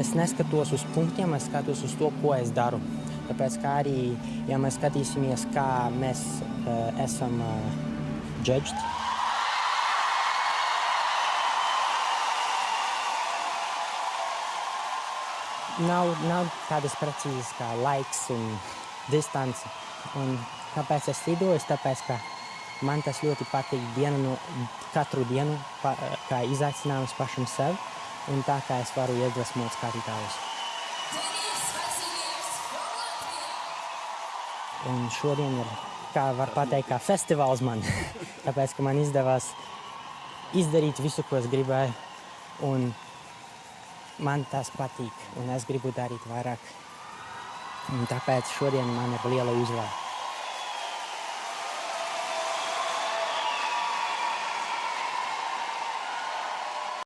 es neskatos uz punktiem, es skatos uz to, ko es daru. Tāpēc, kā arī, ja mēs skatīsimies, kā mēs esam judged, nav tādas precīzas kā laiks un distance. Un kāpēc es lidoju? Tāpēc, ka man tas ļoti patīk katru dienu kā izaicinājums pašam sev un tā, kā es varu iedvesmot skatītājus. Un šodien ir, kā var pateikt, kā festivāls man. Tāpēc, ka man izdevās izdarīt visu, ko es gribēju. Un man tas patīk, un es gribu darīt vairāk. Un tāpēc šodien man ir liela uzvara.